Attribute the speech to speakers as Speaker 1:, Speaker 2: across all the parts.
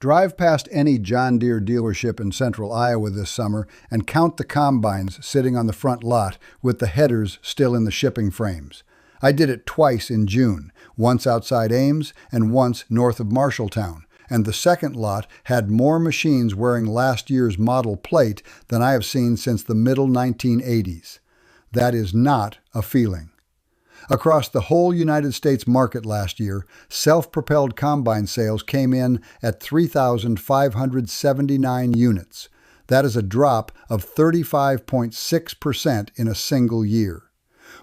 Speaker 1: Drive past any John Deere dealership in central Iowa this summer and count the combines sitting on the front lot with the headers still in the shipping frames. I did it twice in June, once outside Ames and once north of Marshalltown, and the second lot had more machines wearing last year's model plate than I have seen since the middle 1980s. That is not a feeling. Across the whole United States market last year, self-propelled combine sales came in at 3,579 units. That is a drop of 35.6% in a single year.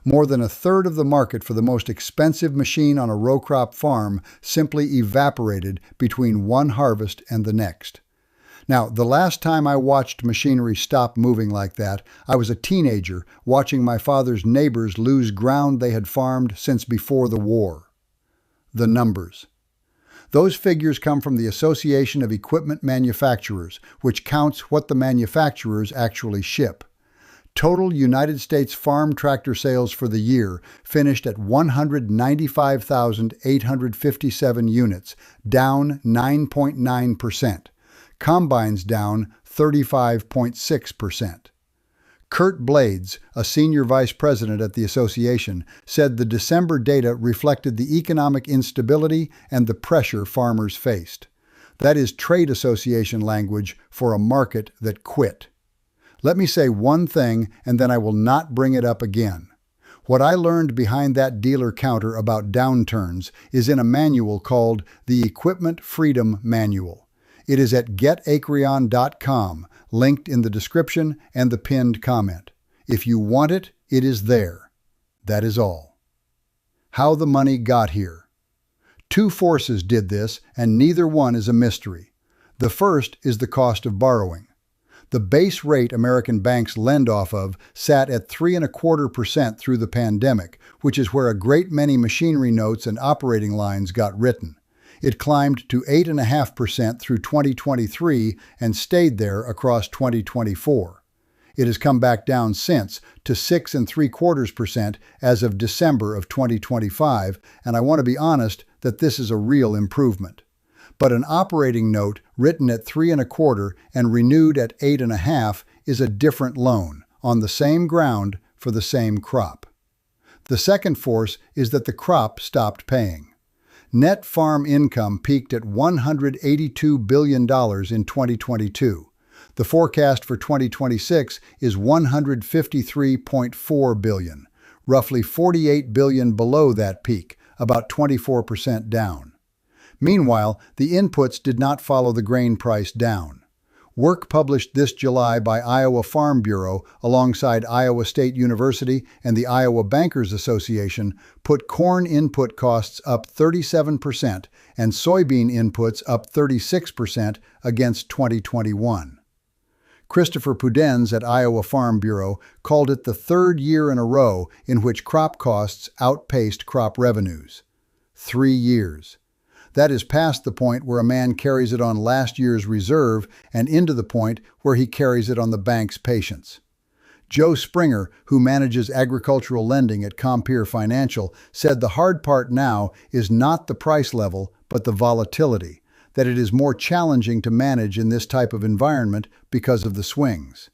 Speaker 1: More than a third of the market for the most expensive machine on a row crop farm simply evaporated between one harvest and the next. Now, the last time I watched machinery stop moving like that, I was a teenager watching my father's neighbors lose ground they had farmed since before the war. The numbers. Those figures come from the Association of Equipment Manufacturers, which counts what the manufacturers actually ship. Total United States farm tractor sales for the year finished at 195,857 units, down 9.9%. Combines down 35.6%. Kurt Blades, a senior vice president at the association, said the December data reflected the economic instability and the pressure farmers faced. That is trade association language for a market that quit. Let me say one thing and then I will not bring it up again. What I learned behind that dealer counter about downturns is in a manual called the Equipment Freedom Manual. It is at getacreon.com, linked in the description and the pinned comment. If you want it, it is there. That is all. How the money got here. Two forces did this, and neither one is a mystery. The first is the cost of borrowing. The base rate American banks lend off of sat at 3.25% through the pandemic, which is where a great many machinery notes and operating lines got written. It climbed to 8.5% through 2023 and stayed there across 2024. It has come back down since to 6.75% as of December of 2025, and I want to be honest that this is a real improvement. But an operating note written at 3.25 and renewed at 8.5 is a different loan, on the same ground for the same crop. The second force is that the crop stopped paying. Net farm income peaked at $182 billion in 2022. The forecast for 2026 is $153.4 billion, roughly $48 billion below that peak, about 24% down. Meanwhile, the inputs did not follow the grain price down. Work published this July by Iowa Farm Bureau alongside Iowa State University and the Iowa Bankers Association put corn input costs up 37% and soybean inputs up 36% against 2021. Christopher Pudenz at Iowa Farm Bureau called it the third year in a row in which crop costs outpaced crop revenues. 3 years. That is past the point where a man carries it on last year's reserve and into the point where he carries it on the bank's patience. Joe Springer, who manages agricultural lending at Compeer Financial, said the hard part now is not the price level, but the volatility, that it is more challenging to manage in this type of environment because of the swings.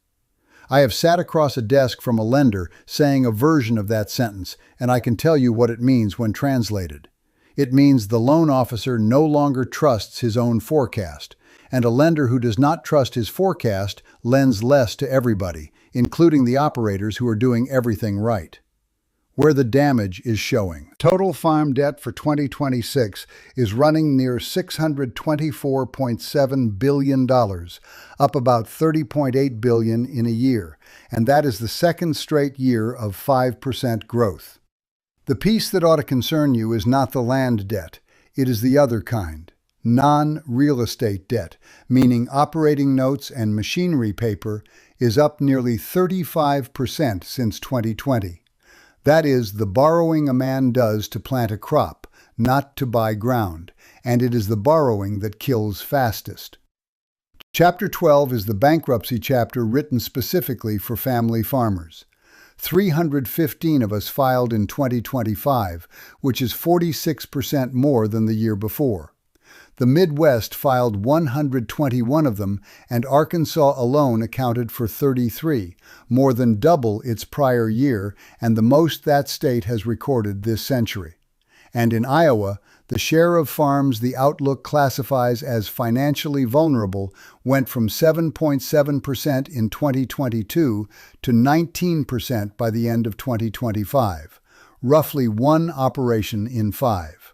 Speaker 1: I have sat across a desk from a lender saying a version of that sentence, and I can tell you what it means when translated. It means the loan officer no longer trusts his own forecast, and a lender who does not trust his forecast lends less to everybody, including the operators who are doing everything right. Where the damage is showing. Total farm debt for 2026 is running near $624.7 billion, up about $30.8 billion in a year, and that is the second straight year of 5% growth. The piece that ought to concern you is not the land debt. It is the other kind, non-real estate debt, meaning operating notes and machinery paper, is up nearly 35% since 2020. That is the borrowing a man does to plant a crop, not to buy ground, and it is the borrowing that kills fastest. Chapter 12 is the bankruptcy chapter written specifically for family farmers. 315 of us filed in 2025, which is 46% more than the year before. The Midwest filed 121 of them, and Arkansas alone accounted for 33, more than double its prior year and the most that state has recorded this century. And in Iowa, the share of farms the Outlook classifies as financially vulnerable went from 7.7% in 2022 to 19% by the end of 2025, roughly one operation in 5.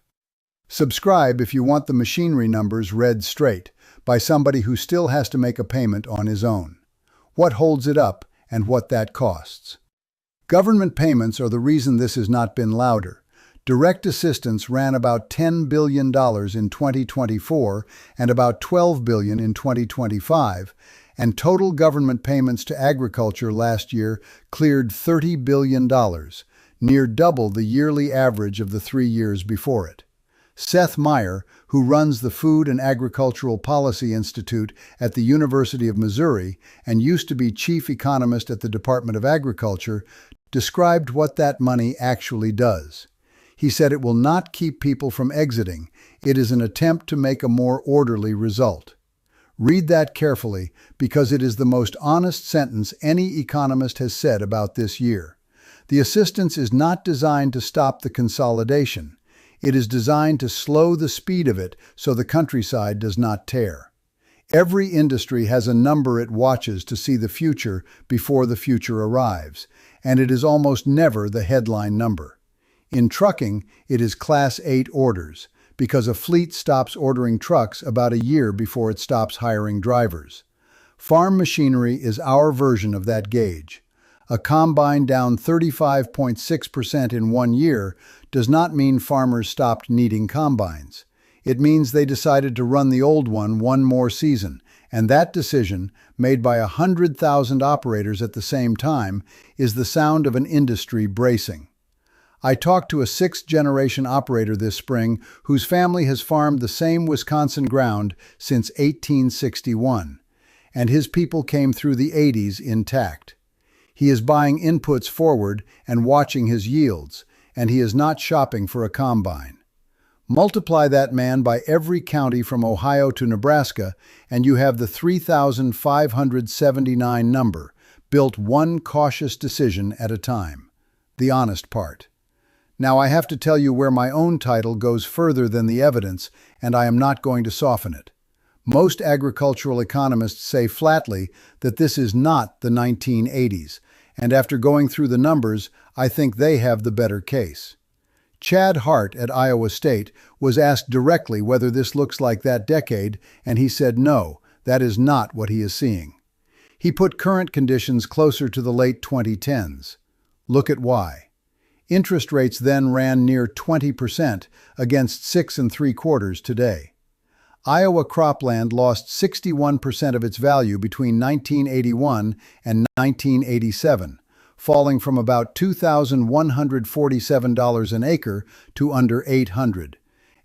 Speaker 1: Subscribe if you want the machinery numbers read straight by somebody who still has to make a payment on his own. What holds it up and what that costs. Government payments are the reason this has not been louder. Direct assistance ran about $10 billion in 2024 and about $12 billion in 2025, and total government payments to agriculture last year cleared $30 billion, near double the yearly average of the 3 years before it. Seth Meyer, who runs the Food and Agricultural Policy Institute at the University of Missouri and used to be chief economist at the Department of Agriculture, described what that money actually does. He said it will not keep people from exiting. It is an attempt to make a more orderly result. Read that carefully because it is the most honest sentence any economist has said about this year. The assistance is not designed to stop the consolidation. It is designed to slow the speed of it so the countryside does not tear. Every industry has a number it watches to see the future before the future arrives, and it is almost never the headline number. In trucking, it is Class 8 orders, because a fleet stops ordering trucks about a year before it stops hiring drivers. Farm machinery is our version of that gauge. A combine down 35.6% in 1 year does not mean farmers stopped needing combines. It means they decided to run the old one more season, and that decision, made by 100,000 operators at the same time, is the sound of an industry bracing. I talked to a 6th-generation operator this spring whose family has farmed the same Wisconsin ground since 1861, and his people came through the 80s intact. He is buying inputs forward and watching his yields, and he is not shopping for a combine. Multiply that man by every county from Ohio to Nebraska, and you have the 3,579 number, built one cautious decision at a time. The honest part. Now I have to tell you where my own title goes further than the evidence, and I am not going to soften it. Most agricultural economists say flatly that this is not the 1980s, and after going through the numbers, I think they have the better case. Chad Hart at Iowa State was asked directly whether this looks like that decade, and he said no, that is not what he is seeing. He put current conditions closer to the late 2010s. Look at why. Interest rates then ran near 20% against 6.75% today. Iowa cropland lost 61% of its value between 1981 and 1987, falling from about $2,147 an acre to under $800,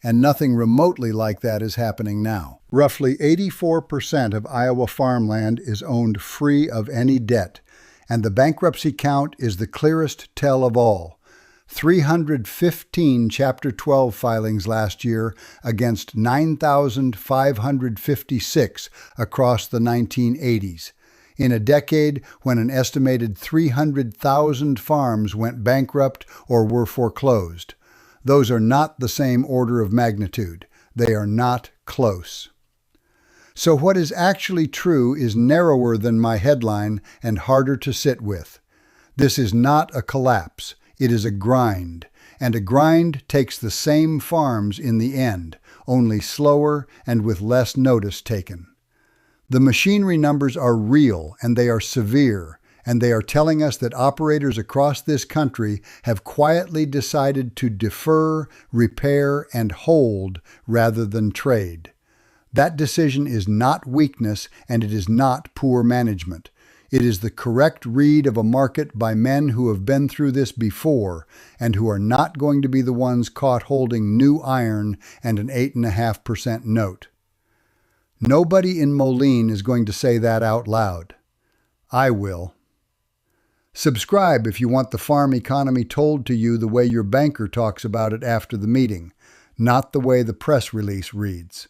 Speaker 1: and nothing remotely like that is happening now. Roughly 84% of Iowa farmland is owned free of any debt, and the bankruptcy count is the clearest tell of all. 315 Chapter 12 filings last year against 9,556 across the 1980s, in a decade when an estimated 300,000 farms went bankrupt or were foreclosed. Those are not the same order of magnitude. They are not close. So what is actually true is narrower than my headline and harder to sit with. This is not a collapse. It is a grind, and a grind takes the same farms in the end, only slower and with less notice taken. The machinery numbers are real, and they are severe, and they are telling us that operators across this country have quietly decided to defer, repair, and hold rather than trade. That decision is not weakness, and it is not poor management. It is the correct read of a market by men who have been through this before and who are not going to be the ones caught holding new iron and an 8.5% note. Nobody in Moline is going to say that out loud. I will. Subscribe if you want the farm economy told to you the way your banker talks about it after the meeting. not the way the press release reads.